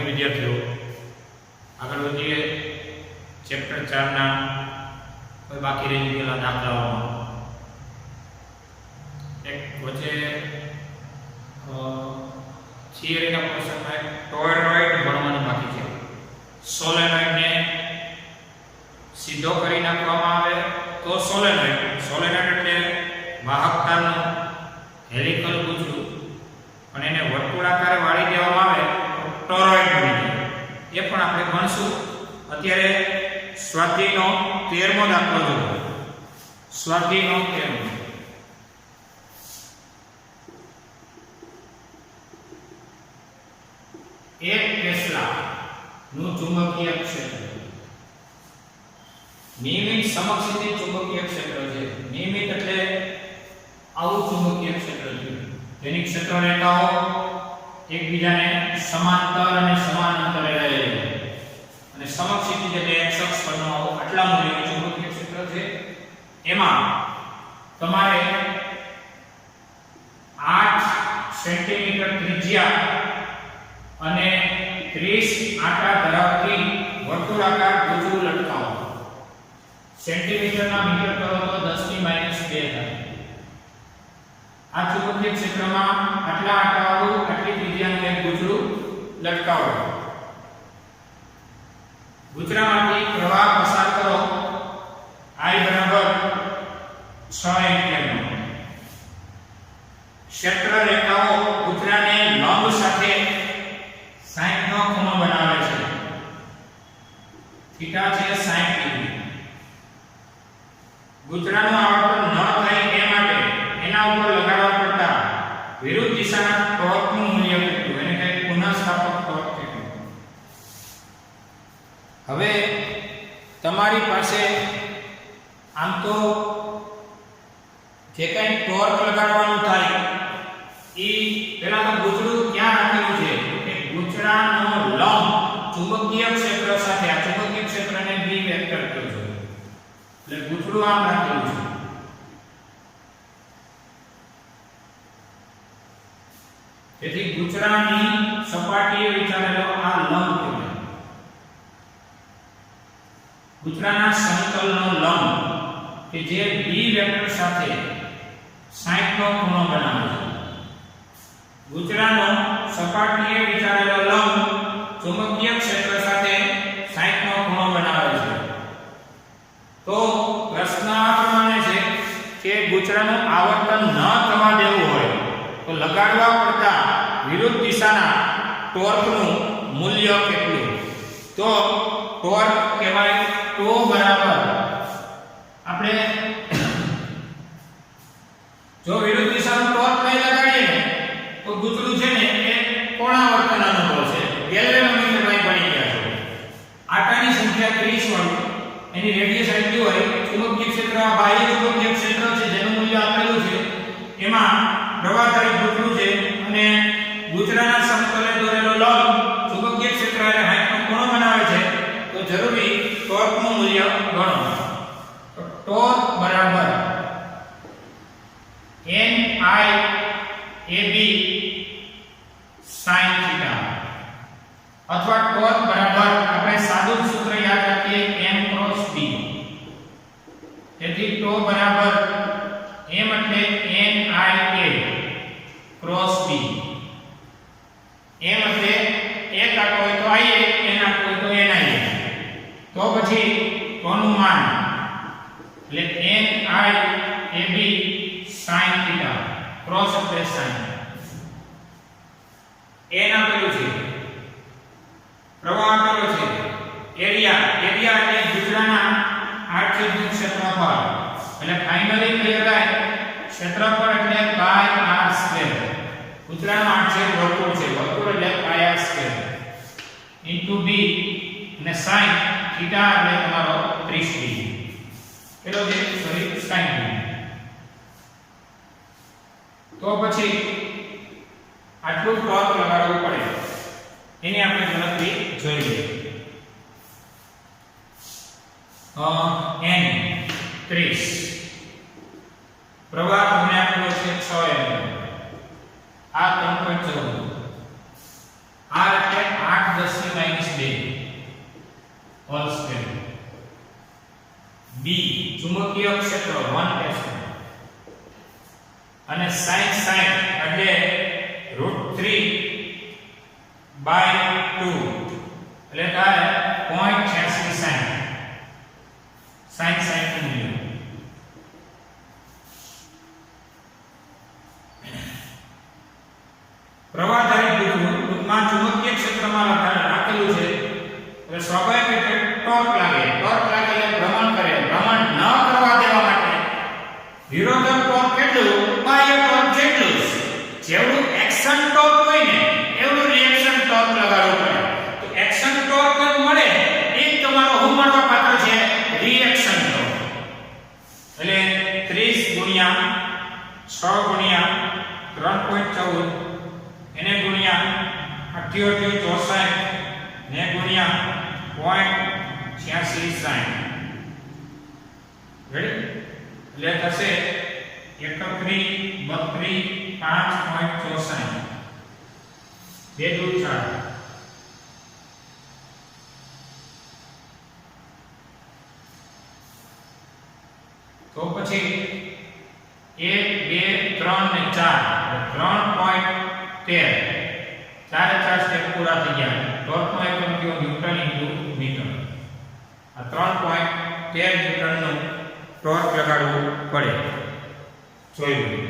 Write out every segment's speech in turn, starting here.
Morning વિદ્યાર્થીઓ, આગળ વધીએ ચેપ્ટર 4 ના કોઈ બાકી રહી ગયેલા દાખલાઓમાં. એક વચ્ચે થિયરીના પોર્શનમાં એક ટોરોઇડ ભણવાનું બાકી છે. સોલેનોઇડને સીધો કરી નાખવામાં આવે તો સોલેનોઇડ એટલે વાહકતાનું હેલિકલ ગુજરું, અને એને વર્તુળાકારે વાળી દેવામાં આવે તો ટોરોઇડ બની જાય. એ પણ આપણે ભણશું. અત્યારે સ્વાધ્યાયનો 13મો દાખલો જોવો. સ્વાધ્યાયનો 13મો. એક ટેસ્લા નું ચુંબકીય ક્ષેત્ર નિયમિત સમક્ષિતિજ ચુંબકીય ક્ષેત્ર છે. નિયમિત એટલે આવું ચુંબકીય ક્ષેત્ર છે જેની ક્ષેત્ર રેખાઓ એકબીજાને સમાંતર અને સમાન અંતરે રહેલી છે, અને સમક્ષિતિજ એટલે x અક્ષ પરનો આટલા મૂલ્યનું ચુંબકીય ક્ષેત્ર છે. એમાં તમારે 8 સેન્ટીમીટર ત્રિજ્યા અને 30 આંટા ધરાવતી વર્તુળાકાર ગુજરું લટકાવો. સેન્ટીમીટરના મીટર કરો તો 10 ની -2 થાય. આ ચુંબકીય ક્ષેત્રમાં આટલા આંટાવાળું આટલી ત્રિજ્યાનું એક ગુજરું લટકાવો. ગુજરામાંથી પ્રવાહ પસાર કરો. I બરાબર 6 એમ્પિયર. ક્ષેત્ર રેખાઓ ગુજરાને લંબ સાથે 60 નો ખૂણો બનાવે છે. થીટા છે 60 ડિગ્રી. ગુજરાનું આવર્તન ન થાય એ માટે એના ઉપર લગાડવા પડતા વિરુદ્ધ દિશાના ટોર્કનું મૂલ્ય કેટલું, એને કહે પુનઃસ્થાપક ટોર્ક કેટલું. હવે તમારી પાસે આમ તો જે કંઈ ટોર્ક લગાડવાનું થાય એ પહેલા તો ગુજરું ક્યાં રાખેલું છે કે ગુજરાનો લંબ ચુંબકીય ક્ષેત્ર સાથે, આ ચુંબકીય ક્ષેત્રને B વેક્ટર કહે છે. એટલે ગુજરું આમ રાખેલું છે. તેથી ગુજરાની સપાટીએ વિચારેલો આ લંબ કહેવાય. ગુજરાના સમતલનો લંબ કે જે B વેક્ટર સાથે 60 નો ખૂણો બનાવે છે. ગુજરાનો સપાટીએ વિચારેલો લંબ ચુંબકીય ક્ષેત્ર સાથે 60 નો ખૂણો બનાવે છે. તો પ્રશ્ન આ પ્રમાણે છે કે ગુજરાનું આવર્તન ન થવા દેવું હોય તો લગાડવા પડતા વિરુદ્ધ દિશાના ટોર્કનું મૂલ્ય કેટલું. તો ટોર્ક કહેવાય ટો બરાબર, આપણે જો વિરુદ્ધ દિશાનું ટોર્ક નહીં લગાડીએ ને તો ગુજરું છે ને એ કોણાવર્તન અનુભવશે. ગેલ્વેનોમીટર ભાઈ બની ગયા છે. આટાની સંખ્યા 30 વાળું, એની રેડિયસ આટલી હોય. ચુંબકીય ક્ષેત્ર આ બાહ્ય ચુંબકીય ક્ષેત્ર છે જેનું મૂલ્ય આપેલું છે. એમાં પ્રવાહધારી ગુજરું છે અને ગુજરાના સમતલે દોરેલો લંબ ચુંબકીય ક્ષેત્ર અને 60 નો ખૂણો બનાવે છે. તો જરૂરી ટોર્કનું મૂલ્ય ગણો. તો ટોર્ક બરાબર NI AB sin θ, અથવા ટોર્ક બરાબર આપણે સાદું સૂત્ર યાદ રાખીએ M ક્રોસ B. તેથી ટો બરાબર M એટલે NIA ક્રોસ B. M એટલે એક આંટો હોય તો IA, n આંટો હોય તો NIA. તો પછી ટોનું માન એટલે NIAB sin θ ક્રોસ એટલે sin. n આપેલું છે, પ્રવાહ આપેલો છે, એરિયા એટલે ગુજરાના આડછેદનું ક્ષેત્રફળ. એટલે ફાઇનલી ક્લિયર થાય ક્ષેત્રફળ એટલે પાઈ r સ્ક્વેર. ગુજરાનો આડછેદ વર્તુળ છે, વર્તુળ એટલે પાઈ r સ્ક્વેર ઇન્ટુ b અને sin થીટા એટલે તમારો 30 ડિગ્રી. કેટલો છે? Sorry 60 degree. તો પછી આટલું ટોર્ક લગાડવું પડે. એની આપણે ગણતરી જોઈ લઈએ. n 30, પ્રવાહ તમને આપેલો છે 6 એમ્પિયર. આ 3.14, r એટલે 8 8 × 10⁻² હોલ સ્ક્વેર. બી ચુંબકીય ક્ષેત્ર 1 S અને sin એટલે √3/2 એટલે થાય 0.86 sin નું મૂલ્ય. પ્રવાહધારી ટૂંકમાં ચુંબકીય ક્ષેત્રમાં રાખેલું છે એટલે સ્વાભાવિક રીતે ટોર્ક લાગે એટલે ભ્રમણ કરે. ભ્રમણ ન કરવા દેવા માટે વિરોધક ટોર્ક કેટલું બાહ્ય ટોર્ક જેટલું જેવડું એક્શન ટોર્ક હોય ને એવડું રિએક્શન ટોર્ક લગાડવું પડે. તો એક્શન ટોર્ક મળે એ તમારો શું મળવા પાત્ર છે રિએક્શન ટોર્ક. એટલે 30 × 6 × 3.14 એને ગુણ્યા 88 64 ને ગુણ્યા 0.86 રેડી એટલે થશે 31 32 5.64 બે દૂ 4. તો પછી 1 2 3 ને 4 3.13 ચારે 4 સ્ટેપ પૂરા થઈ ગયા. ટોર્કનો એકમ કયો ન્યૂટન * મીટર. આ 3.13 ન્યૂટનનું ટોર્ક લગાડવું પડે. જોયું.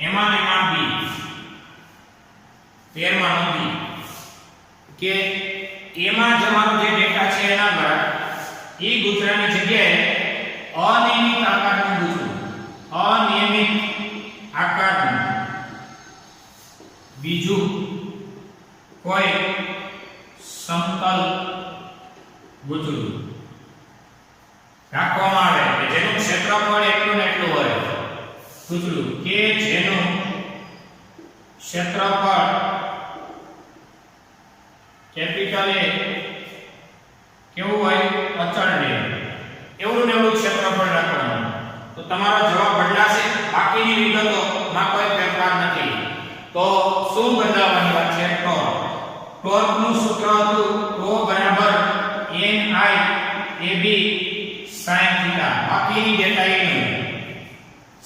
એમાં બી 13માં બી કે એમાં તમારો જે ડેટા છે એના દ્વારા એ ગુચરાની જગ્યાએ અનિયમિત આકારનું ગુચરું, અનિયમિત આકારનું બીજું કોઈ સમતલ ગુચરું રાખવામાં આવે કે જેનું ક્ષેત્રફળ એટલું ને એટલું હોય. ગુચરું કે જેનું ક્ષેત્રફળ કેપિટલ A કેવું હોય અચળ રહે એવું ને એવું ક્ષેત્રફળ રાખવાનું. તો તમારો જવાબ બદલાશે. બાકીની વિગતોમાં કોઈ ફેરફાર નથી. તો શું બદલાવાની વાત છે? ટોર્કનું સૂત્ર હતું ρ = NI AB sin θ. બાકીની ડેટા એ નહીં.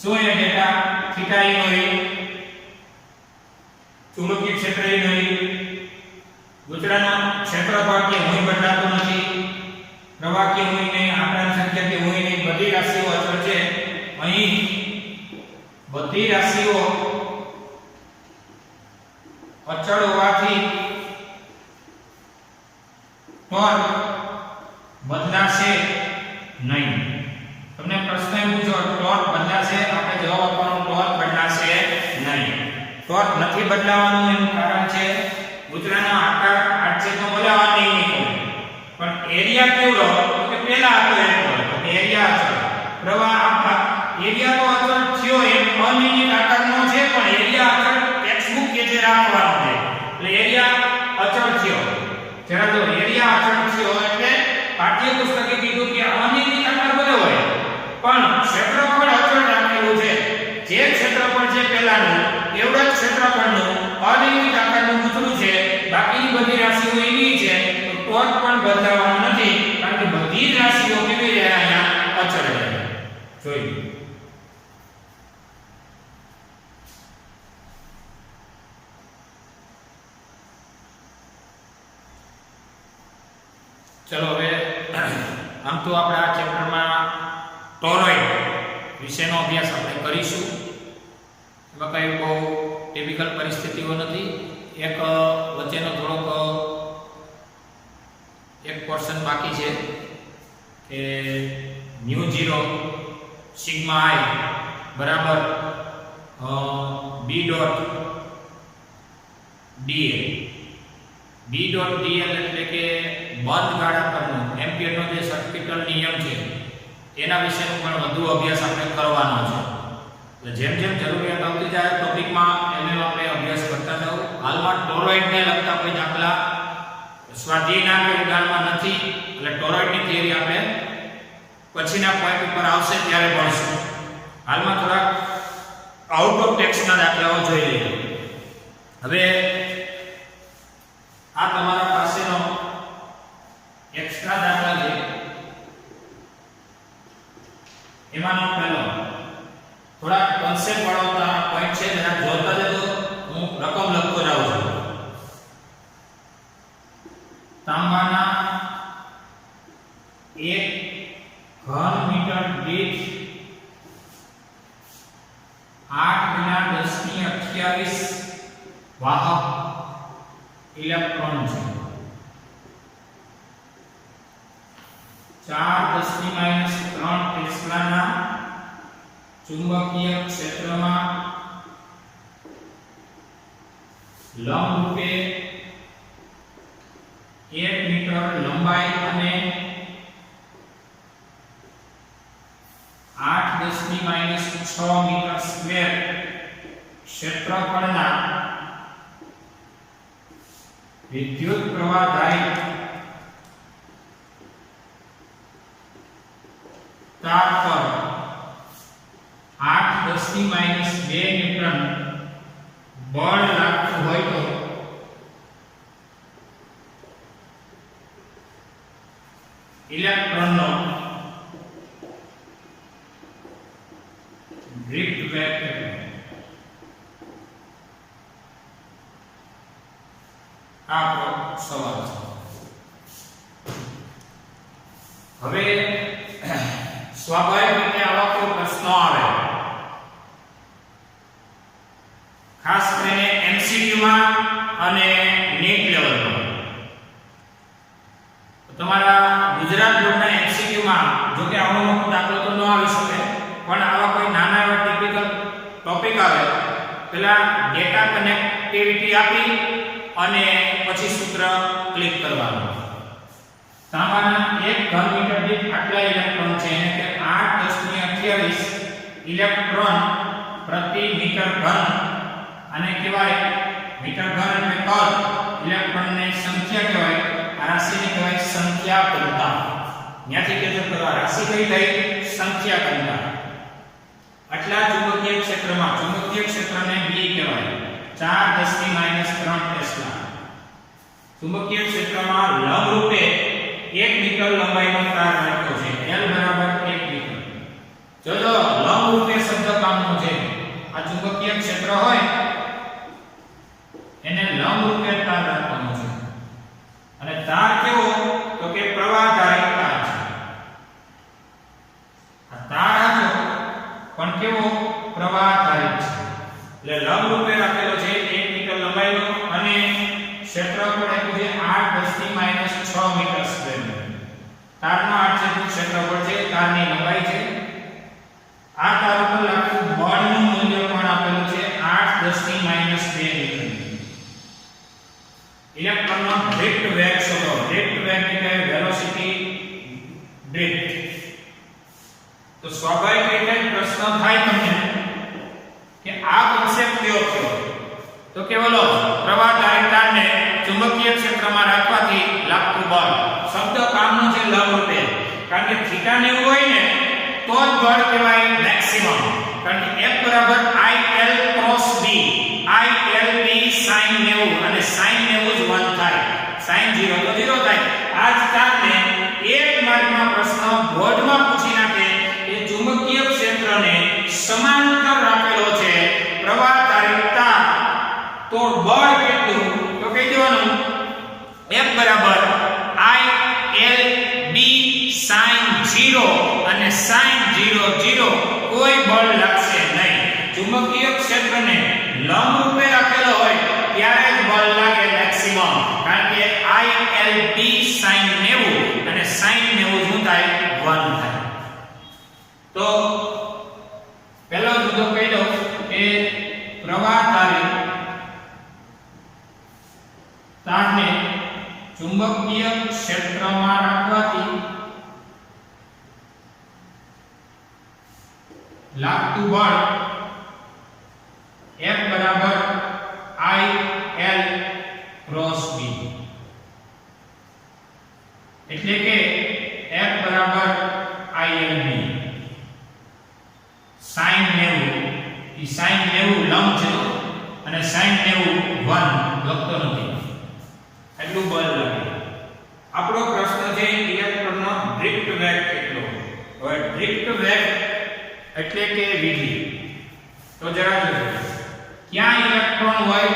શું એ ડેટા થીટા એ નહીં, ચુંબકીય ક્ષેત્ર એ નહીં, ગુચરાનો ક્ષેત્રફળ કે હું બદલાતું નથી, પ્રવાહ કે હું નહીં, આંકડાની સંખ્યા કે હું નહીં, બધી રાશિઓ અચળ છે. અહીં બધી રાશિઓ અચળ હોવાથી ટોર્ક બદલાશે નહીં. તમને પ્રશ્ન એમ પૂછો ટોર્ક બદલાશે, આપણે જવાબ આપવાનો ટોર્ક બદલાશે નહીં. ટોર્ક નથી બદલાવાનું એનું કારણ છે ગુચરાનો આકાર આટસે તો બોલાવવાની નહીં, પણ એરિયા કેવડો કે પહેલા હતો એટલો એરિયા અચળ. પ્રવાહ આપા એરિયા તો અચળ થયો એમ અનિયમિત આકારનો છે, પણ એરિયા અચળ ટેક્સ્ટબુક કે જે રાખવાનો છે એટલે એરિયા અચળ થયો. જરા જો એરિયા અચળ થયો એટલે પાઠ્યપુસ્તકે કીધું કે અનિયમિત આકાર બને હોય પણ ક્ષેત્રફળ અચળ રાખેલું છે. જે ક્ષેત્રફળ છે પહેલાનું એવડું જ ક્ષેત્રફળનું અનિયમિત આકારનું ગુચરું છે. બાકીની બધી રાશિઓ એવી છે તો ટોર્ક પણ બદલાવાનું નથી, કારણ કે બધી જ રાશિઓ કેવી રહે અહીંયા અચળ રહે. જોઈ ચલો હવે આમ તો આપણે આ ચેપ્ટરમાં ટોરોઇડ વિશેનો અભ્યાસ આપણે કરીશું. એમાં કઈ બહુ ટિપિકલ પરિસ્થિતિઓ નથી. એક વચ્ચેનો થોડોક એક પોર્શન બાકી છે કે μ0 સિગ્મા i બરાબર B.dl. B.dl એટલે કે બંધ ગાળા પરનો એમ્પિયરનો જે સર્કિટલ નિયમ છે એના વિશેનો પણ વધુ અભ્યાસ આપણે કરવાનો છે. એટલે જેમ જેમ જરૂરિયાત આવતી જાય ટોપિકમાં એનો આપણે અભ્યાસ કરતા જવું. હાલમાં ટોરોઇડને લગતા કોઈ દાખલા સ્વાધ્યાયના કે ઉદાહરણમાં નથી, એટલે ટોરોઇડની થિયરી આપણે પછીના પોઈન્ટ ઉપર આવશે ત્યારે ભણશું. હાલમાં થોડા આઉટ ઓફ ટેક્સ્ટના દાખલાઓ જોઈ લઈએ. હવે આ તમારા પાસેનો એક્સ્ટ્રા દાખલા છે. એમાંનો પહેલો થોડા કન્સેપ્ટ વાળો પોઈન્ટ છે, જરા જોતા જજો. હું રકમ લખતો જાઉં છું. તાંબાના 1 ઘન મીટર દીઠ 8×10⁻²8 વાહક ઇલેક્ટ્રોન છે. 4×10⁻³ ટેસ્લાના ચુંબકીય ક્ષેત્રમાં લંબરૂપે 1 મીટર લંબાઈ અને 8×10⁻6 મીટર સ્ક્વેર ક્ષેત્રફળના વિદ્યુત પ્રવાહધારી તાર પર 8×10⁻² ન્યૂટન બળ લાગતું હોય તો ઇલેક્ટ્રોનનો ડ્રિફ્ટ વેગ આપણો સવાલ છે. હવે સ્વાભાવિક રીતે આવા કોઈ પ્રશ્નો આવે, ખાસ કરીને MCQ માં અને નીટ લેવલમાં. તમારા ગુજરાત બોર્ડના MCQ માં જો કે આવડો મોટો દાખલો તો ન આવી શકે, પણ આવા કોઈ નાના એવા ટિપિકલ ટોપિક આવે, પહેલા ડેટા કનેક્ટિવિટી આપી અને પછી સૂત્ર ક્લિક કરવાનું. તાંબાના 1 ઘન મીટર દીઠ આટલા ઇલેક્ટ્રોન છે, એટલે કે 8×10⁻28 ઇલેક્ટ્રોન પ્રતિ મીટર ઘન. આને કહેવાય મીટર ઘન એટલે કદ, ઇલેક્ટ્રોનની સંખ્યા કહેવાય, આ રાશિને કહેવાય સંખ્યા ઘનતા. ત્યાંથી કેજો કરવા રાશિ કઈ થઈ? સંખ્યા ઘનતા. આટલા ચુંબકીય ક્ષેત્રમાં, ચુંબકીય ક્ષેત્રને B કહેવાય, 4×10⁻³ ટેસ્લા. ચુંબકીય ક્ષેત્રમાં લંબરૂપે 1 મીટર લંબાઈનો તાર રાખ્યો છે, L = 1 મીટર. જોજો લંબરૂપે શબ્દ કામનો છે. આ ચુંબકીય ક્ષેત્ર હોય એને લંબરૂપે તાર રાખવાનો છે. અને તાર કેવો? તો કે પ્રવાહધારી તાર છે. આ તાર હતો પણ કેવો? પ્રવાહધારી છે. એટલે લંબરૂપે રાખેલો છે, 1 મીટર લંબાઈનો અને ક્ષેત્રફળ આપ્યું છે 8×10⁻6 મીટર સ્ક્વેર. તારનો 8 જેટલું ક્ષેત્રફળ છે, તારની લંબાઈ છે. આ તાર પર લાગતું બળનું મૂલ્ય પણ આપેલું છે 8×10⁻² ન્યૂટન. ઇલેક્ટ્રોનનો ડ્રિફ્ટ વેગ શોધો. ડ્રિફ્ટ વેગ એટલે વેલોસિટી ડ્રિફ્ટ. તો સ્વાભાવિક રીતે પ્રશ્ન થાય તમને કે આ કોન્સેપ્ટ કયો થયો? તો કે બોલો પ્રવાહધારી તારને ચુંબકીય ક્ષેત્રમાં રાખવાથી લાગતું બળ. શબ્દ કામનો છે લંબરૂપે, કારણ કે થીટા ને એવું હોય ને તો જ બળ કહેવાય મેક્સિમમ. કારણ કે F = IL × B. IL B sin 90 અને sin 90 જ 1 થાય, sin 0 તો 0 થાય. આ જ તારને એક માર્કનો પ્રશ્ન બોર્ડમાં પૂછી નાખે કે ચુંબકીય ક્ષેત્રને સમાંતર રાખેલો છે પ્રવાહધારી તાર, તો બળ કેટલું? તો કહી દેવાનું F = IL B sin 0 અને sin 0 0. કોઈ બળ લાગશે નહીં. ચુંબકીય ક્ષેત્રને લંબરૂપે રાખેલો હોય ત્યારે જ બળ લાગે મેક્સિમમ, કારણ કે IL B sin 90 અને sin 90 શું થાય? 1 થાય. તો પહેલો મુદ્દો કહી દઉં કે પ્રવાહધારી તારને ચુંબકીય ક્ષેત્રમાં રાખવાથી લાગતું બળ F = IL × B. એટલે કે F = IL B sin sin 90 1 લખતો નથી એટલું બળ લાગે. આપણો પ્રશ્ન છે ઇલેક્ટ્રોનનો ડ્રિફ્ટ વેગ કેટલો. હવે ડ્રિફ્ટ વેગ એટલે કે વિધિ. તો જરા જોજો ક્યાં ઇલેક્ટ્રોન હોય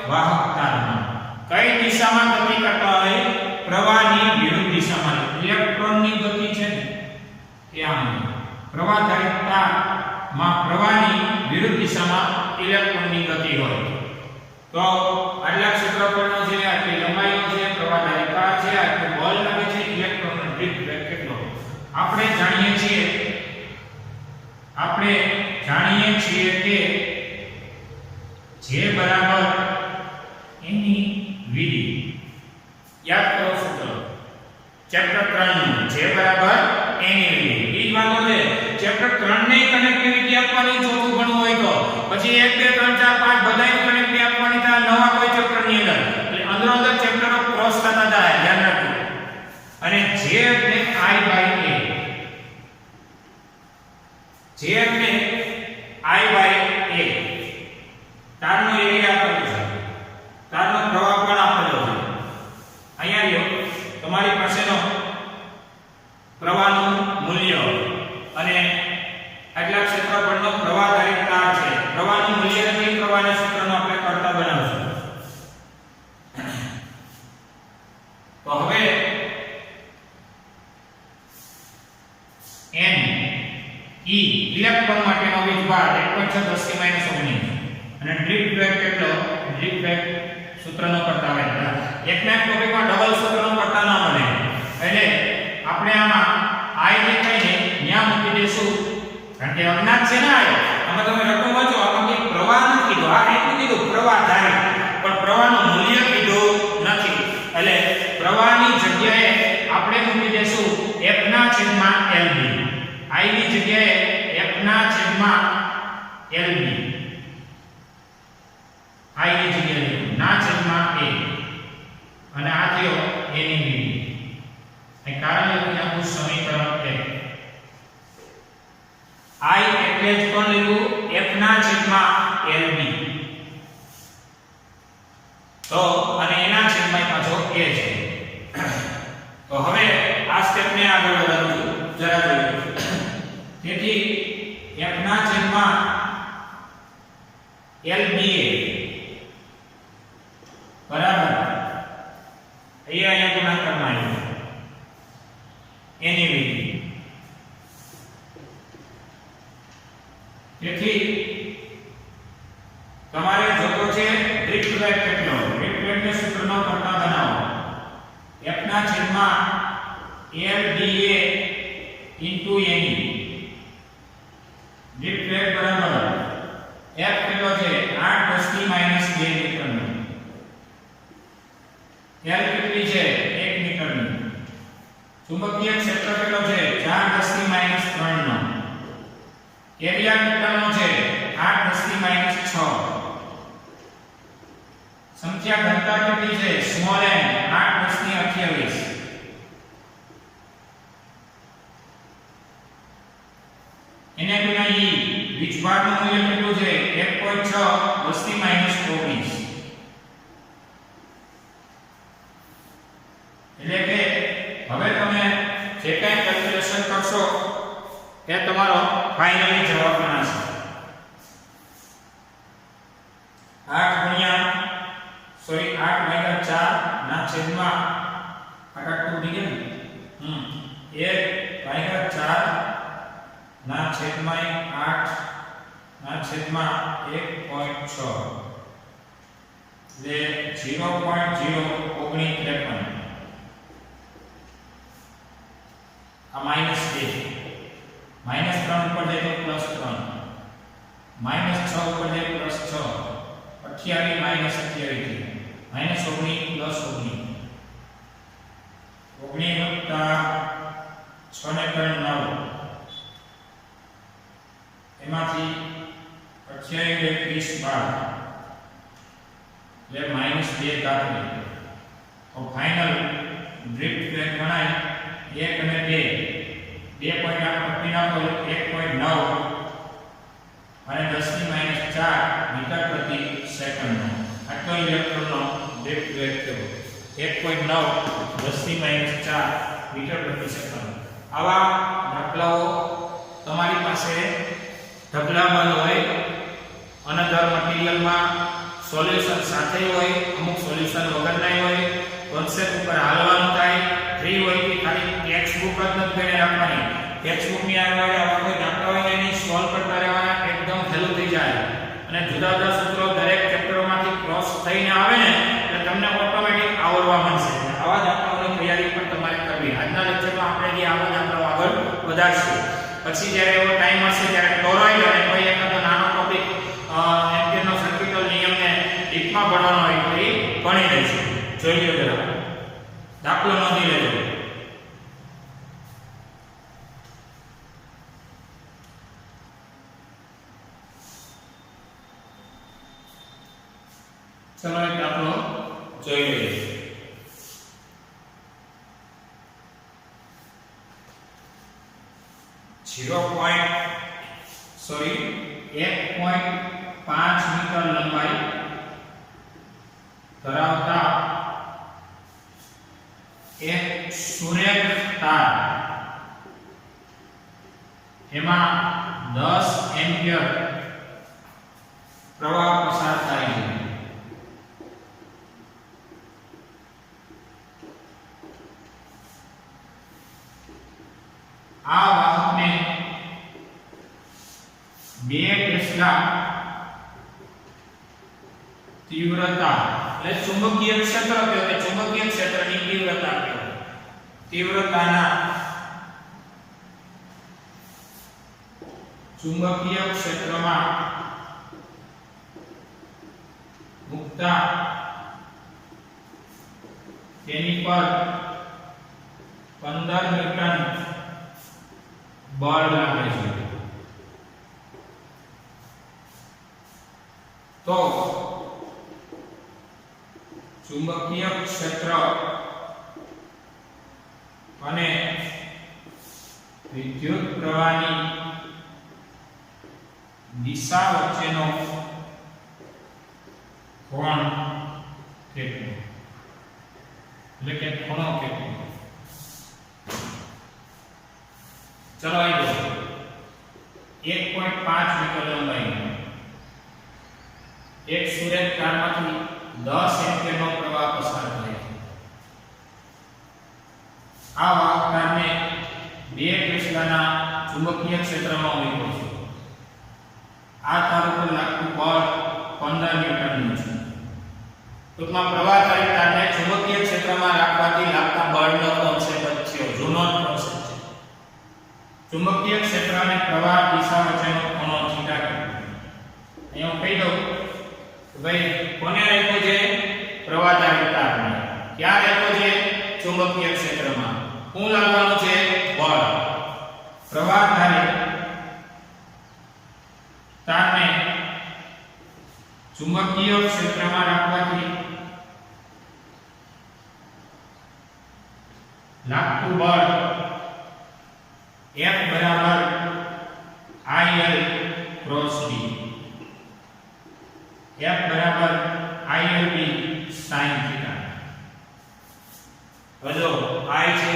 વાહક તારમાં કઈ દિશામાં ગતિ કરતા હોય પ્રવાહની વિરુદ્ધ દિશામાં. ઇલેક્ટ્રોનની ગતિ છે ને ત્યાં પ્રવાહધારિતામાં પ્રવાહની વિરુદ્ધ દિશામાં ઇલેક્ટ્રોનની ગતિ હોય. તો આટલા ક્ષેત્રફળનો છે આટલી લંબાઈનો છે પ્રવાહધારિતા છે આટલું બળ લાગે છે ઇલેક્ટ્રોનનો ડ્રિફ્ટ વેગ કેટલો. આપણે જાણીએ છીએ કે જે બરાબર એની વિધિ. યાદ કરો સૂત્ર ચેપ્ટર 3 નું જે બરાબર એની વિધિ. ઈ જ વાતો છે ચેપ્ટર 3 ને કનેક્ટિવિટી આપવાની ચોથું ભણવું હોય તો પછી 1 2 3 4 5 બધાય કનેક્ટિવિટી આપવાની થાય નવા કોઈ ચેપ્ટર ની અંદર. એટલે અંદર ચેપ્ટરો ક્રોસ થતા જાય ધ્યાન રાખજો. અને જે એટલે I by A જે એટલે I by A તારનો એરિયા આપેલો છે તારનો પ્રવાહ પણ આપેલો છે. અહીંયા લ્યો તમારી પાસેનો પ્રવાહનું મૂલ્ય અને આટલા ક્ષેત્રફળનો પ્રવાહધારિત તાર છે. પ્રવાહનું મૂલ્ય નથી પ્રવાહના સૂત્રનો આપણે કરતા બનાવશું. તો હવે n e ઇલેક્ટ્રોન માટેનો વીજભાર 1.6 × 10⁻⁹ અને ડ્રિફ્ટ વેગ કેટલો. ડ્રિફ્ટ વેગ સૂત્રનો કરતા આવે એકના ટોપિકમાં ડબલ સૂત્રનો કરતા ન બને. એટલે આપણે આમાં i ને કહીને ન્યા મૂકી દેશું કારણ કે અજ્ઞાત છે ને આમાં તમે રકમ વાંચો આમાં કે પ્રવાહ નથી કીધું. આ એટલું કીધું પ્રવાહ ધારી પણ પ્રવાહનું મૂલ્ય કીધું નથી. એટલે પ્રવાહની જગ્યાએ આપણે મૂકી દેશું f/lb. i ની જગ્યાએ f/lb i ની જગ્યાએ ના છેદમાં a અને આ થયો a ની વિધિ. અહીં કારણ લખી નાખું સમીકરણ 1. i એટલે જ કોણ લીધું f/lb. તો અને એના છેદમાં પાછો a છે. તો હવે આ સ્ટેપ ને આગળ વધારું છું જરા જોઈએ. તેથી f/lba બરાબર અહીંયા ગુણાકારમાં આવ્યું એની વિધિ. તેથી તમારે જોતો છે ડ્રિફ્ટ વેગ કેટલો. ડ્રિફ્ટ વેગને સૂત્રનો કરતા બનાવો f/lba ne. ડ્રિફ્ટ વેગ બરાબર f કેટલો છે 8 × 10⁻² મીટરનો. L કેટલી છે 1 મીટરની. ચુંબકીય ક્ષેત્ર કેટલો છે 4 × 10⁻³ નો. એરિયા મીટરનો છે 8 × 10⁻6. સંખ્યા ઘનતા કેટલી છે સ્મોલ n 8 × 10⁻28. એને ગુણ્યા e વીજભારનું મૂલ્ય કેટલું છે 1.6 10⁻24. એટલે કે હવે તમે જે કાંઈ કેલ્ક્યુલેશન કરશો એ તમારો ફાઇનલી જવાબ બનાવશે. 8/4 ના છેદમાં આટલું થઈ ગયું ને 1/4 ના છેદમાં 8 ના છેદમાં 1.6 એટલે 0.01953. આ -2 -3 ઉપર જાય તો +3 -6 ઉપર જાય +6 28 -28 -19 + 19 6 ને 3 9 એમાંથી 28 21 12 એટલે -2 કાઢી. તો ફાઇનલ ડ્રિફ્ટ વેગ ગણાય 1 અને 2 2.8 પકડી નાખો 1.9 અને 10⁻⁴ મીટર પ્રતિ સેકન્ડ. આટલો ઇલેક્ટ્રોનનો ડ્રિફ્ટ વેગ થયો 1.9 10⁻⁴ મીટર પ્રતિ સેકન્ડ. આવા દાખલાઓ તમારી પાસે ઢગલાબંધ હોય, અનધર મટીરીયલમાં સોલ્યુશન સાથે હોય, અમુક સોલ્યુશન વગરના હોય, કોન્સેપ્ટ ઉપર હાલવાનું થાય, ફ્રી હોય કે ખાલી ટેક્સ્ટ બુક જ નથી કરીને રાખવાની. ટેક્સ્ટ બુક ની આગળ આવા કોઈ દાખલા હોય એની સોલ્વ કરતા રહેવાના, એકદમ હેલું થઈ જાય. અને જુદા જુદા સૂત્રો દરેક ચેપ્ટરમાંથી ક્રોસ થઈને આવે ને એટલે તમને ઓટોમેટિક આવડવા મળશે. આવા દાખલાઓની તૈયારી પણ તમારે કરવી. આજના લેક્ચરમાં આપણે જે આવા દાખલાઓ આગળ વધારશું. પછી જ્યારે એવો ટાઈમ હશે ત્યારે ટોરોઇડ અને કોઈ એકાદો નાનો ટોપિક એમ્પિયરનો સર્કિટલ નિયમને ડીપમાં ભણવાનો હોય તો એ ભણી લઈશું. જોઈ લો જરા, દાખલો નોંધી લેજો. ચલો એક દાખલો જોઈ લઈએ. .1.5 મીટર લંબાઈ ધરાવતા એક સુરેખ તાર, એમાં 10 એમ્પિયર પ્રવાહ પસાર થાય છે. આ વાહકને 2 ટેસ્લા તીવ્રતા એટલે ચુંબકીય ક્ષેત્ર કહેવાય, ચુંબકીય ક્ષેત્રની તીવ્રતા કહેવાય. તીવ્રતાના ચુંબકીય ક્ષેત્રમાં મુક્તા તેની પર 15 ન્યૂટન બળ લાગે છે. તો ચુંબકીય ક્ષેત્ર અને વિદ્યુત પ્રવાહની દિશા વચ્ચેનો કોણ કેટલો, એટલે કે ખૂણો કેટલો. ચલો આવી જાઓ. 1.5 મીટર લંબાઈ એક સુરેખ તારમાંથી 10 એમ્પિયરનો પ્રવાહ પસાર થાય છે. આ વાહક તારને 2 ટેસ્લાના ચુંબકીય ક્ષેત્રમાં મૂક્યો છે. આ તાર ઉપર લાગતું બળ 15 ન્યૂટનનું છે. ટૂંકમાં પ્રવાહચારી તારને ચુંબકીય ક્ષેત્રમાં રાખવાથી લાગતા બળનો કોન્સેપ્ટ છે, જૂનો કોન્સેપ્ટ છે. ચુંબકીય ક્ષેત્ર અને પ્રવાહ દિશા વચ્ચેનો ખૂણો થીટા કહેવાય. અહીંયા હું કહી દઉં કે ભાઈ કોને રાખ્યો છે? પ્રવાહચારી તારને. ક્યાં રાખ્યો છે? ચુંબકીય ક્ષેત્રમાં. શું લાગવાનું છે? બળ. પ્રવાહચારી તારને ચુંબકીય ક્ષેત્રમાં રાખવાથી લાગતું બળ F બરાબર IL ક્રોસ B. F બરાબર ILB sin થીટા. હવે જો I છે,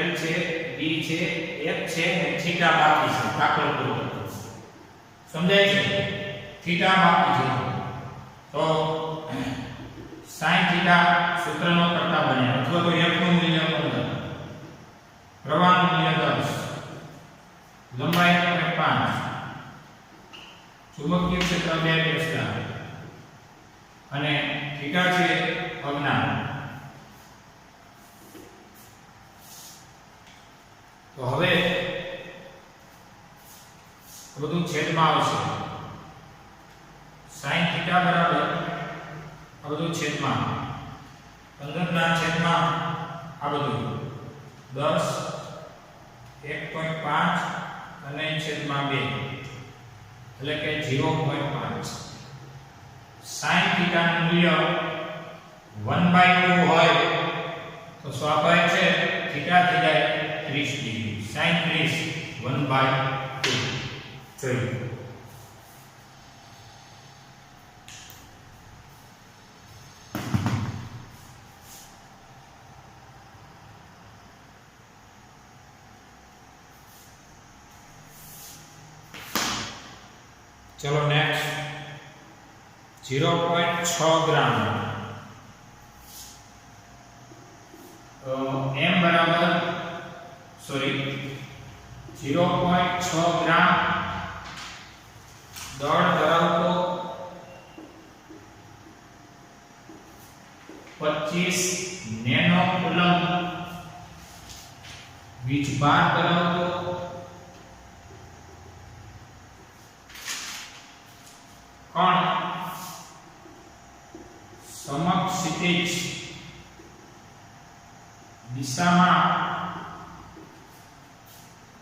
L છે, B છે, F છે અને થીટા બાકી છે. દાખલો પૂરો સમજાય છે? થીટા બાકી છે તો sin થીટા સૂત્રનો કરતા બને, અથવા તો F નું મૂલ્ય 15, પ્રવાહનું મૂલ્ય 10, લંબાઈ 1.5, ચુંબકીય ક્ષેત્ર 2 ટેસ્લા અને થીટા છે અજ્ઞાત. તો હવે બધું છેદમાં આવશે. sin થીટા બરાબર આ બધું છેદમાં 15 ના છેદમાં આ બધું 10, 1.5 અને છેદમાં 2 એટલે કે 0.5. sin થીટા નું મૂલ્ય 1/2 હોય તો સ્વાભાવિક છે થીટા થઈ જાય 30 ડિગ્રી. sin 30 1/2. જોઈએ चलो नेक्स्ट 0.6 ग्राम m बराबर 0.6 ग्राम दળ ધરાવતો 25 નેનો કુલમ વીજભાર ધરાવતો कण समक्षितिज दिशा में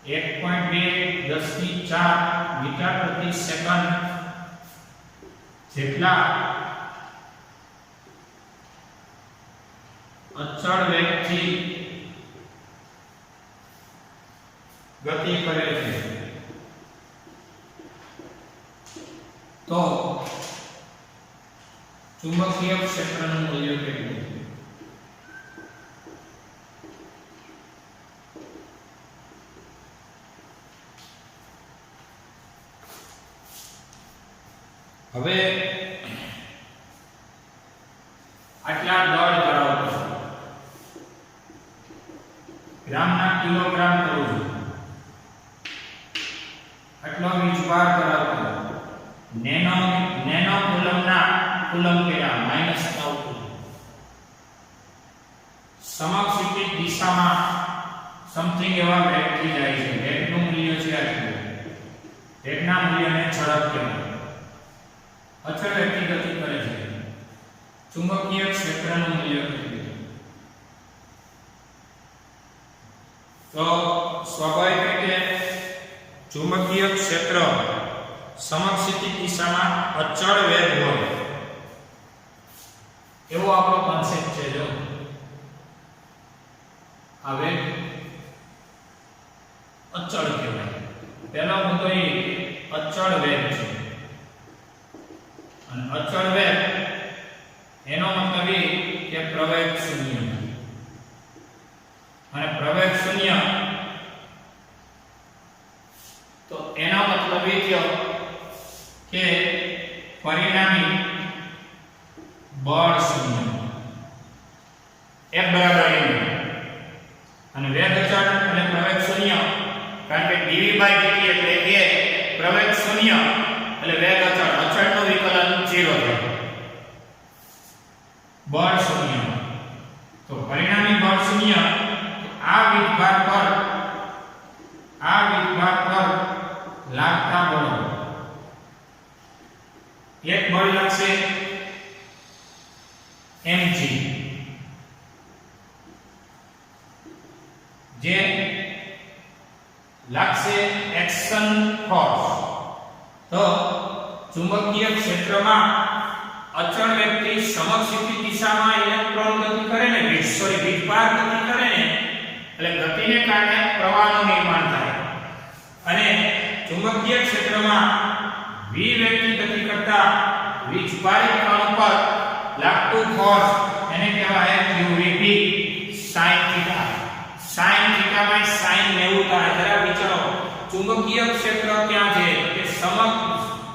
1.2 10⁴ मीटर प्रति सेकंड જેટલા અચળ વેગથી ગતિ કરે છે तो चुंबकीय क्षेत्रનું મૂલ્ય કેટલું હવે આટલા દળ ધરાવતો ગ્રામના કિલોગ્રામ કરું છું આટલો વીજભાર ધરાવતો નેનો કુલમના કુલમ કેરા -9 કુલમ સમક્ષિતિજ દિશામાં સમથિંગ એવા વેગથી જાય છે વેગનું મૂલ્ય છે આટલું વેગના મૂલ્યને ઝડપ કહેવાય અચળ વેગથી ગતિ કરે છે ચુંબકીય ક્ષેત્રનું મૂલ્ય કેટલું તો સ્વાભાવિક રીતે ચુંબકીય ક્ષેત્ર समक्षितिज दिशा में अचल वेग हो एवो आपनो कॉन्सेप्ट है जो आ वेग अचल कहेवाय पहला मुद्दो ए अचल वेग छे अने अचल वेग एनो मतलब ए के प्रवेग शून्य अने प्रवेग शून्य तो एनो मतलब ए थयो के परिणामी बળ शून्य F बराबर m અને વેગ અચળ અને પ્રવેગ શૂન્ય કારણ કે dv/dt એટલે a પ્રવેગ શૂન્ય એટલે વેગ અચળ અચળનું વિકલન 0 થાય બળ શૂન્ય તો પરિણામી બળ શૂન્ય આ વિભાગ પર લાગતા બળ एक बल लगसे mg जे लगसे एक्शन फोर्स तो चुंबकीय क्षेत्र में अचल वेगथी समक्षितिज दिशा में इलेक्ट्रॉन गति करे ने वीजभार गति करे ने એટલે ગતિને કારણે પ્રવાહનું નિર્માણ થાય અને ચુંબકીય ક્ષેત્રમાં v વેગથી ગતિ કરતા વીજભારિત કણ પર લાગતું ફોર્સ એને કહેવાય qvb sin θ sin θ માં sin 90 થાય જરા વિચારો ચુંબકીય ક્ષેત્ર ક્યાં છે કે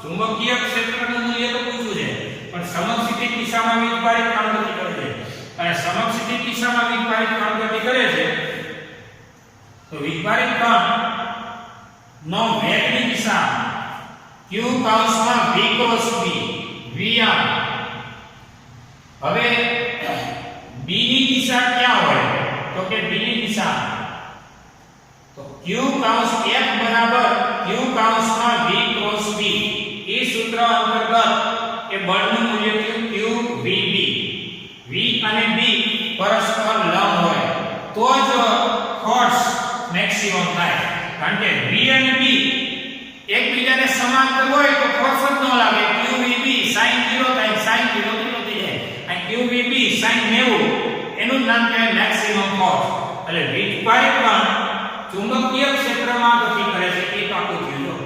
ચુંબકીય ક્ષેત્રનું મૂલ્ય તો પૂછ્યું છે પણ સમક્ષિતિજ દિશામાં વીજભારિત કણ ગતિ કરે છે અને સમક્ષિતિજ દિશામાં વીજભારિત કણ ગતિ કરે છે તો વીજભારિત કણ નો વેગની દિશા q કૌંસમાં v ક્રોસ b vr હવે b ની દિશા ક્યાં હોય તો કે b ની દિશા તો q કૌંસ f બરાબર q કૌંસમાં v ક્રોસ b એ સૂત્ર અંતર્ગત એ બળનું મૂલ્ય qvb v અને b પરસ્પર લંબ હોય તો જ ફોર્સ મેક્સિમમ થાય કારણ કે v અને b એકબીજાને સમાંતર હોય તો ફોર્સ જ ન લાગે qvb sin 0 થાય sin 0 થી થઈ જાય અને qvb sin 90 એનું નામ કહેવાય મેક્સિમમ ફોર્સ એટલે વીજભારિત કણ ચુંબકીય ક્ષેત્રમાં ગતિ કરે છે એ પાકું થયું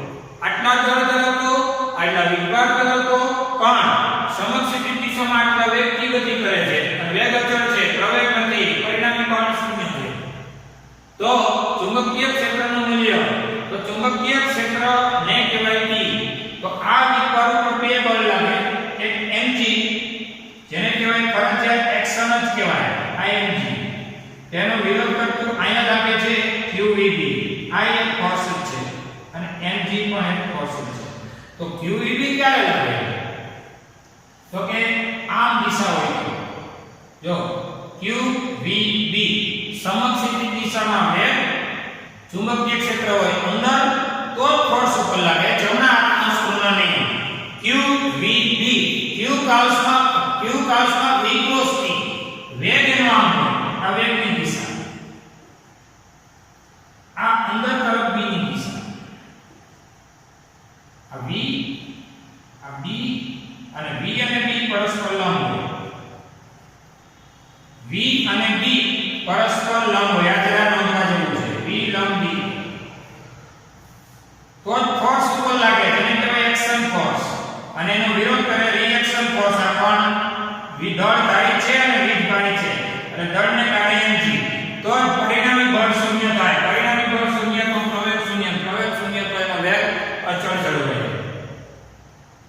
આટલા દળ ધરાવતો આટલા વીજભાર ધરાવતો કણ સમક્ષિતિજ દિશામાં આટલા વેગથી ગતિ કરે છે અને વેગ અચળ છે પ્રવેગ નથી પરિણામી બળ શૂન્ય છે તો ચુંબકીય ક્ષેત્રનું મૂલ્ય તો ચુંબકીય ક્ષેત્ર ને કહેવાય B તો આ વિસ્તાર ઉપર બે બળ લાગે, એક mg જેને કહેવાય ફરજિયાત એક્શન જ કહેવાય img, તેનો વિરોધ કરતું અહીંયા લાગે છે qvb, આ એક ફોર્સ છે અને mg પણ એક ફોર્સ છે. તો qvb ક્યારે લાગે? તો કે આમ દિશા હોય તો જો qvb સમક્ષિતિ દિશામાં વેગ ચુંબકીય ક્ષેત્ર હોય અંદર તો ફોર્સ ઉપર લાગે, જમણા હાથના નિયમ qvb, q કાલ્સમાં v cross t વેગ એનો આમ હોય, આ વેગની દિશા, આ અંદર તરફ b ની દિશા, આ v, આ b અને v અને b પરસ્પર લંબ હોય, v અને b પરસ્પર લંબ હોય, આ જરા નોંધવા જેવું છે, v લંબ b તો ફોર્સ ઉપર લાગે, જેને કહેવાય એક્શન ફોર્સ, અને એનો વિરોધ કરે રિએક્શન ફોર્સ. આ પણ દળ ધારી છે અને વીજભારી છે અને દળને કારણે mg, તો પરિણામી બળ શૂન્ય થાય, પરિણામી બળ શૂન્ય તો પ્રવેગ શૂન્ય તો એનો વેગ અચળ જળવાય.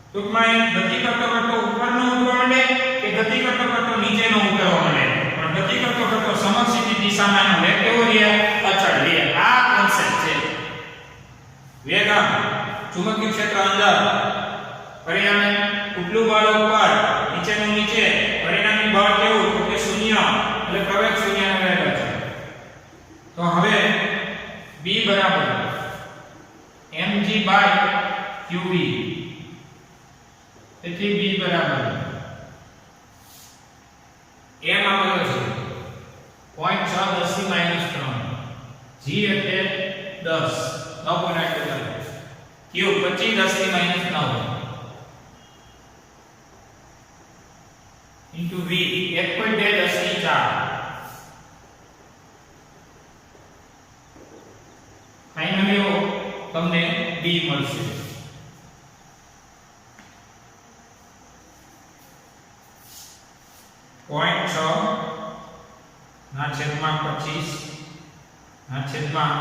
ટૂંકમાં એ ગતિ કરતો ઉપરનો ઉતરવા માંડે કે ગતિ કરતો નીચેનો ઉતરવા માંડે, પણ ગતિ કરતો સમક્ષિતિ દિશામાં એનો વેગ કેવો રહે? અચળ રહે. આ કોન્સેપ્ટ છે વેગ. ચુંબકીય ક્ષેત્ર અંદર પરિણામે ઉપલું બળ ઉપર, નીચેનું નીચે, પરિણામી બળ કેવું? તો કે શૂન્ય, એટલે પ્રવેગ શૂન્ય અને વેગ અચળ. તો હવે b બરાબર mg બાય qv, તેથી b બરાબર m આપેલો છે 0.6 10 ની -3, g એટલે 10 9.8, q 25 10 ની -9 into v 1.2 10 ની 4, ફાઇનલી તમને b મળશે. .6 ના છેદમાં 25 ના છેદમાં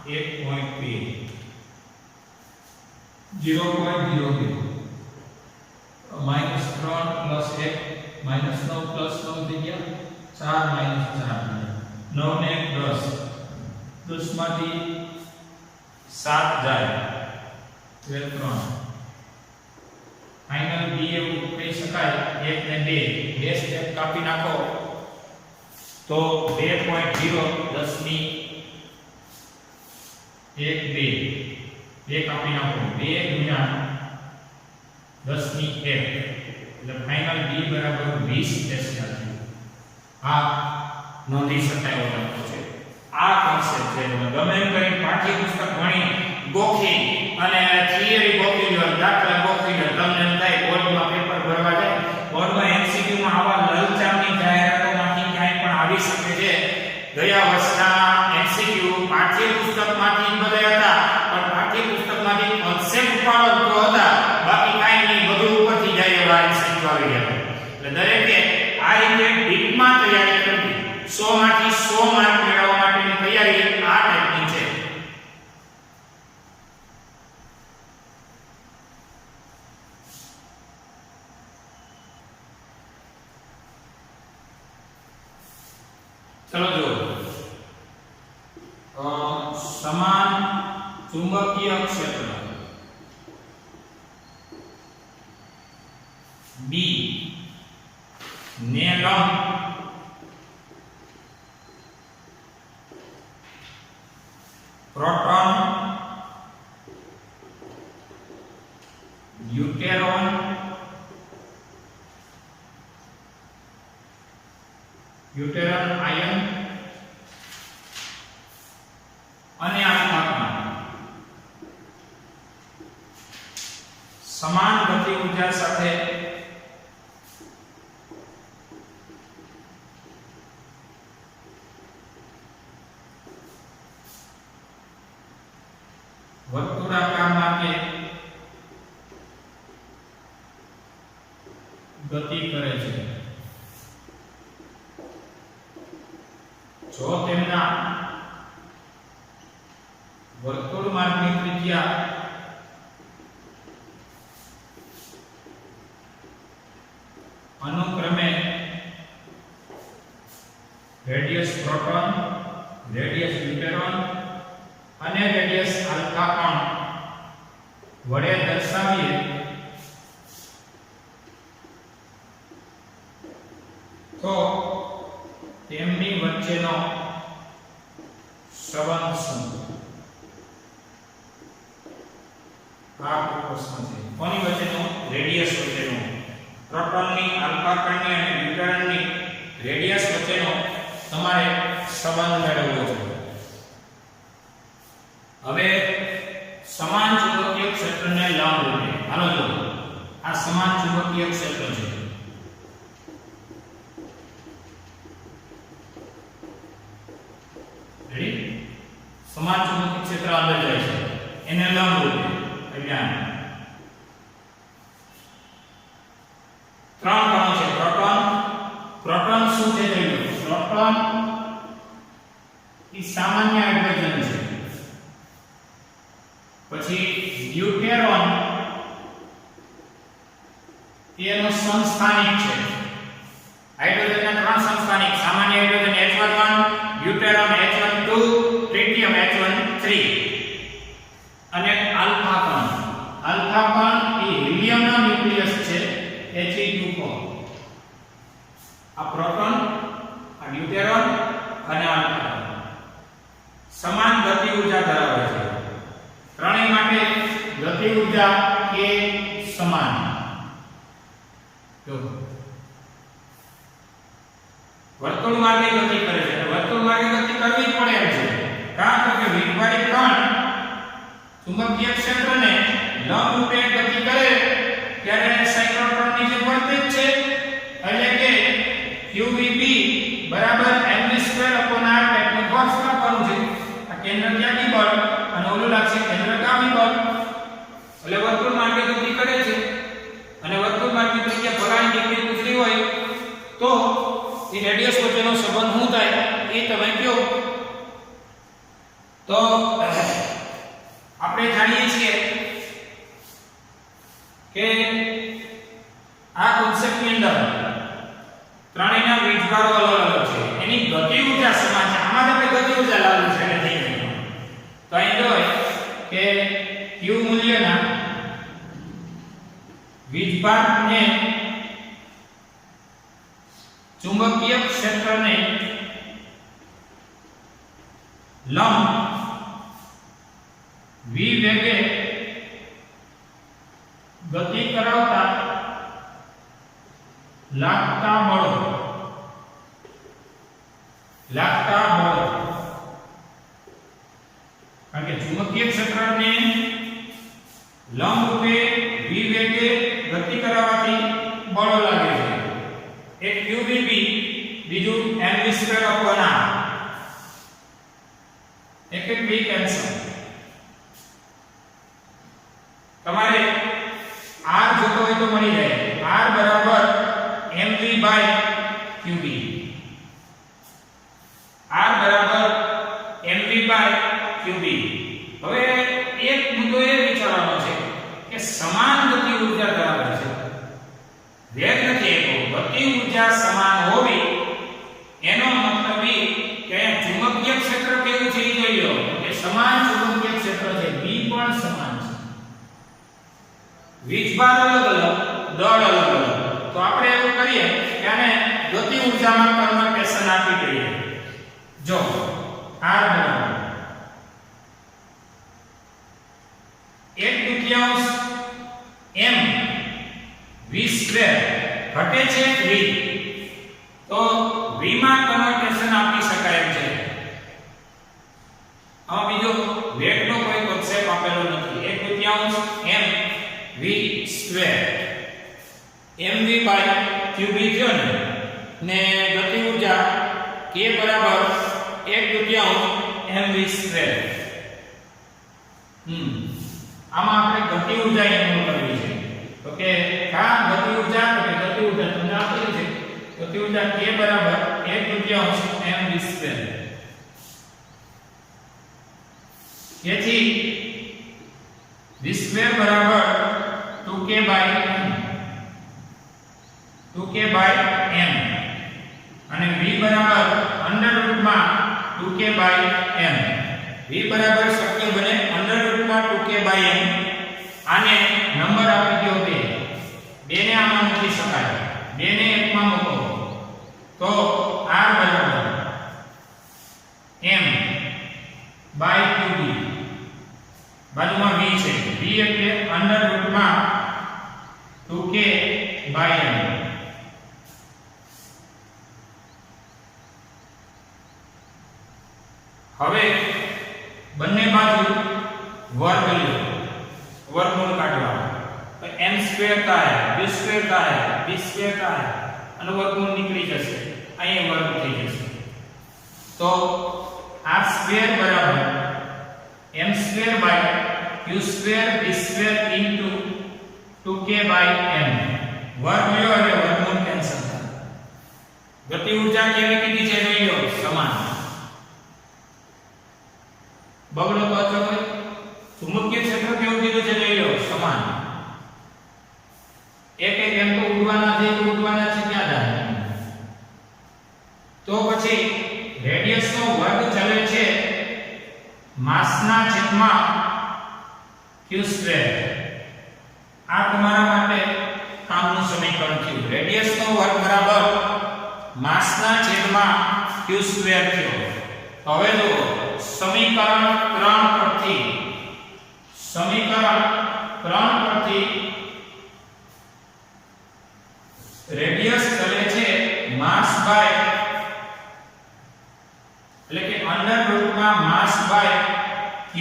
1.2 0.02 -3 + 1 -9 + 9 થઈ ગયા 4 - 4 9 ને 10 10 માંથી 7 જાય 3 ફાઇનલ b એવું કહી શકાય 1 ને 2 બે સ્ટેપ કાપી નાખો તો 2.0 10 ની 1 2 કાપી નાખો 2 ગુણ્યા 10 ની 1 એટલે ફાઇનલ b બરાબર 20 થશે. આ નોંધી શકાય એવો લખો છે. આ કોન્સેપ્ટ છે. ગમે એમ કરી પાઠ્યપુસ્તક ભણી ગોખી અને થિયરી ગોખી લો, દાખલા ગોખી લો, તમને એમ થાય બોર્ડમાં પેપર ભરવા જાય, બોર્ડમાં MCQ માં આવા લલચામની જાહેરાતોમાંથી ક્યાંય પણ આવી શકે છે. ગયા વર્ષના MCQ પાઠ્યપુસ્તકમાંથી બધા હતા, પણ પાઠ્યપુસ્તકમાંથી કોન્સેપ્ટ ઉપાડો તો હતા, બાકી કાંઈ નહીં, બધું ઉપરથી જાય એવા MCQ આવી ગયા. એટલે દરેકે આ રીતે ડીપમાં તૈયારી કરવી. 100 માંથી 100 માર્ક મેળવવા માટેની તૈયારી આ ટાઈપની છે. ચલો જો સમાન ચુંબકીય ક્ષેત્ર B ને લંબ પ્રોટોન, ડ્યુટેરોન, આયન અને આત્મકમાં સમાન ગતિ ઊર્જા સાથે વર્તુળાકાર માર્ગે ગતિ કરે છે. જો તેમના વર્તુળ માર્ગની ત્રિજ્યા રેડિયસ આલ્ફા કોણ વડે દર્શાવીએ તો તેમની વચ્ચેનો સંબંધ શું? આ પ્રશ્ન છે. કોની વચ્ચેનો? રેડિયસ વચ્ચેનો. પ્રોટોનની, આલ્ફા કણની અને ન્યુટ્રોનની રેડિયસ વચ્ચેનો તમારે સંબંધ મેળવવો છે. હવે સમાન ચુંબકીય ક્ષેત્રને લંબ રૂપે હાલો જો આ સમાન ચુંબકીય ક્ષેત્ર છે. રેડી? સમાન ચુંબકીય ક્ષેત્ર અંદર જાય છે એને લંબ રૂપે એટલે ત્રણ કણો છે. પ્રોટોન શું છે જોયું? પ્રોટોન એ સામાન્ય હાઇડ્રોજન છે. પછી ડ્યુટેરોન એનો સમસ્થાનિક છે. હાઇડ્રોજનના ત્રણ સમસ્થાનિક સામાન્ય hydrogen H11, ડ્યુટેરોન H12, tritium H13 અને આલ્ફા કણ. આલ્ફા કણ એ હિલિયમનો ન્યુક્લિયસ છે He2 આ પ્રોટોન, આ ડ્યુટેરોન અને આલ્ફા સમાન ગતિ ઊર્જા ધરાવે છે. ત્રણેય માટે ગતિ ઊર્જા કે સમાન. જો વર્તુળ માર્ગે ગતિ કરે છે. વર્તુળ માર્ગે ગતિ કરવી જ પડે એમ છે. કારણ કે વીજભારી કણ ચુંબકીય ક્ષેત્રને લંબ રૂપે ગતિ કરે ત્યારે સાયક્લોટ્રોનની જે વર્તે જ છે એટલે કે qvb બરાબર mv2/r ટેકનિક ફોર્સ કરવાનું છે. આ કેન્દ્રગામી બળ અને ઓલું લાગશે કેન્દ્રગામી બળ. એટલે વર્તુળ માર્ગે ગતિ કરે છે અને વર્તુળ માર્ગે ત્રિજ્યા ભગાની ડિગ્રી પૂછડી હોય તો એ રેડિયસ વચ્ચેનો સંબંધ શું થાય એ તમે કહો. તો આપણે જાણીએ છીએ કે આ કોન્સેપ્ટની અંદર ત્રણેયના વીજભારો અલગ અલગ છે. એની ગતિ ઊર્જા સમાન છે. આમાં આપણે ગતિ ઊર્જા લાગુ છે એટલે થઈ ગયું. તો અહીં જોય કે q મૂલ્યના વીજભારને ચુંબકીય ક્ષેત્રને લંબ v વેગે ગતિ કરાવતા લાગતા બળો કારણ કે ચુંબકીય ક્ષેત્રને લંબ રૂપે v વેગે ગતિ કરાવવાથી બળો લાગે છે. એક qvb બીજું mv2/r. એક એક બે કેન્સલ. તમારે r જોતો હોય તો મળી જાય. r બરાબર mv/qb. r બરાબર mv/qb. હવે એક મુદ્દો એ વિચારવાનો છે કે સમાન ગતિ ઊર્જા ધરાવે છે. વેગ નથી એકો ગતિ ઊર્જા સમાન હોવી એનો મતલબ એ કે ચુંબકીય ક્ષેત્ર કેવું છે એ જોઈ લો કે સમાન ચુંબકીય ક્ષેત્ર છે. b પણ સમાન છે. વીજભાર અલગ અલગ, દળ અલગ અલગ. તો આપણે એવું કરીએ કે આને ગતિ ઊર્જામાં કન્વર્ટેશન આપી દઈએ. જો r બરાબર 1/2 m v² ઘટે છે v તો v માં કન્વર્ટેશન આપી શકાય એમ છે. આ બીજો વેગનો કોઈ કોન્સેપ્ટ આપેલો નથી. 1/2 m v² mv/qb થયો ને ગતિ ઊર્જા k બરાબર 1/2 mv². આમાં આપણે ગતિ ઊર્જા એનું કરવી છે. તો કે કા ગતિ ઊર્જા તો કે ગતિ ઊર્જા તમને આપેલી છે. ગતિ ઊર્જા k બરાબર 1/2 mv². તેથી v² બરાબર 2k/m 2k/m અને v બરાબર √ માં 2k/m. v બરાબર શક્ય બને √ 2k/m આને નંબર આપી દો 2 ને આમાં મૂકી શકાય 2 ને 1 માં મૂકો તો r બરાબર m/qb બાજુમાં v છે v એટલે અંડર રૂટમાં 2k/m હવે બંને બાજુ વર્ગ લો वर्गमूल काटवा तो m² का है b² का है b² का है અને વર્ગમૂળ નીકળી જશે અહીં વર્ગ થઈ જશે તો r² બરાબર m²/q²b² 2k/m વર્ગ લ્યો એટલે વર્ગમૂળ કેન્સલ થાય ગતિ ઊર્જા કેવી કીધી છે જોઈ લો સમાન બગડો તો અચળ હોય ચુંબકીય ક્ષેત્ર કેવું કીધું છે જોઈ લો સમાન એક એમ તો ઉડવાના છે ક્યાં જાય તો પછી રેડિયસ નો વર્ગ ચલે છે માસના છેદમાં q² આ તમારા માટે કામનું સમીકરણ થયું રેડિયસ નો વર્ગ બરાબર માસના છેદમાં q² થયો હવે જો સમીકરણ 3 પરથી રેડિયસ ચલે છે માસ બાય એટલે કે અંડર રૂટમાં માસ બાય q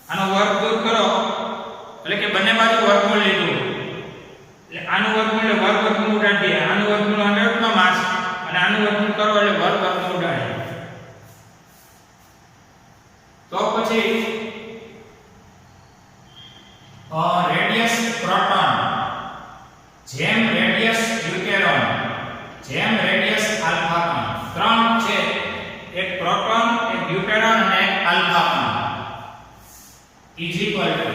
આનો વર્ગ દૂર કરો એટલે કે બંને બાજુ વર્ગમૂળ લીધું એટલે આનું વર્ગમૂળ એટલે વર્ગમૂળ ઉડાડી દે આનું વર્ગમૂળ અંડર રૂટમાં માસ અને આનું વર્ગમૂળ કરો એટલે વર્ગમૂળ ઉડાડે તો પછી રેડિયસ પ્રોટોન જેમ રેડિયસ ડ્યુટેરોન જેમ રેડિયસ આલ્ફા કણ ત્રણ છે એક પ્રોટોન એક ડ્યુટેરોન અને એક આલ્ફા કણ ઇઝ ઇક્વલ ટુ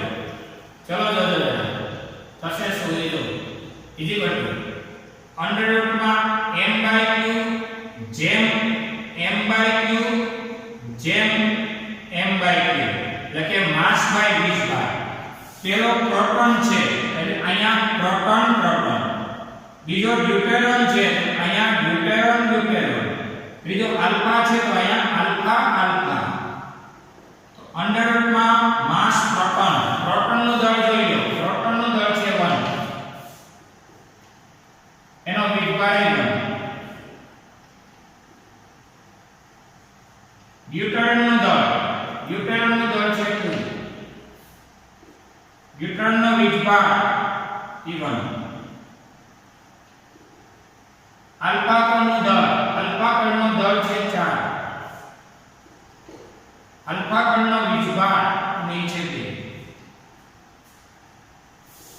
ચલો જોજો થશે શું લીધો ઇઝ ઇક્વલ ટુ અંડર રૂટમાં m/q જેમ m/q જેમ m/q એટલે કે માસ બાય 20 પેલો પ્રોટોન છે એટલે અહીંયા પ્રોટોન બીજો ડ્યુટેરોન છે અહીંયા ડ્યુટેરોન ત્રીજો આલ્ફા છે તો અહીંયા આલ્ફા તો અંડર રૂટમાં માસ પ્રોટોનનું દળ જોઈ લો પ્રોટોનનું દળ છે 1 એનો વિભાગ 1 ડ્યુટેરોનનું દળ છે 2 ડ્યુટેરોનનો વિભાગ E1 આલ્ફા કણનું દળ છે 4 આલ્ફા કણનો વિભાગ નીચે 2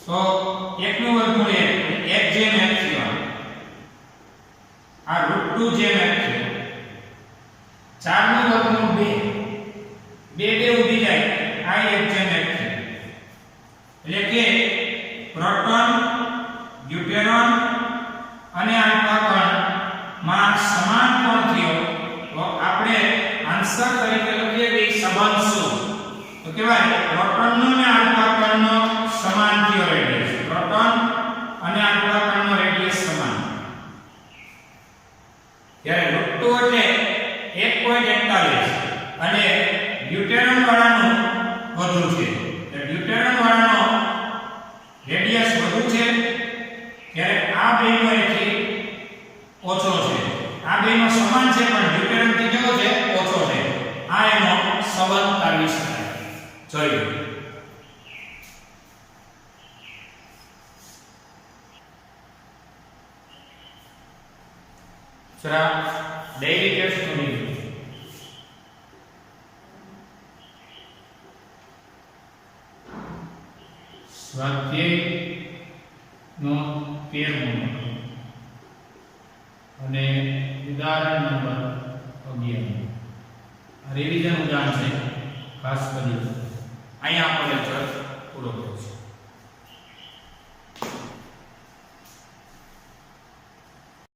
તો 1 નું વર્ગમૂળ 1 જેમ 1 થયો આ √2 જેમ 1 થયો 4 નું વર્ગમૂળ 2 ઉડી જાય આ 1 જેમ 1 થયો એટલે કે પ્રોટોન ડ્યુટેરોન અને આલ્ફા કણ માં સમાન કોણ થયો તો આપણે આન્સર તરીકે લખીએ કે સંબંધ શું તો કહેવાય પ્રોટોનનો અને આલ્ફા કણનો સમાન થયો રેડિયસ પ્રોટોન અને આલ્ફા કણનો રેડિયસ સમાન ત્યારે √2 એટલે 1.41 અને ડ્યુટેરોન વાળાનું વધુ છે ડ્યુટેરોન વાળાનો રેડિયસ વધુ છે ત્યારે આ બેનો એથી ઓછો છે આ બેનો સમાન છે પણ ડ્યુટેરોન થી કેવો છે ઓછો છે આ એનો સંબંધ કાઢી શકાય જોઈએ જરા ડેઈલી ટેસ્ટ કરી સ્વાધ્યાયનો 13મો અને ઉદાહરણ નંબર 11 આ રિવિઝન ઉદાહરણ છે ખાસ કરી અહીંયા આપણે લેક્ચર પૂરો કરીશું.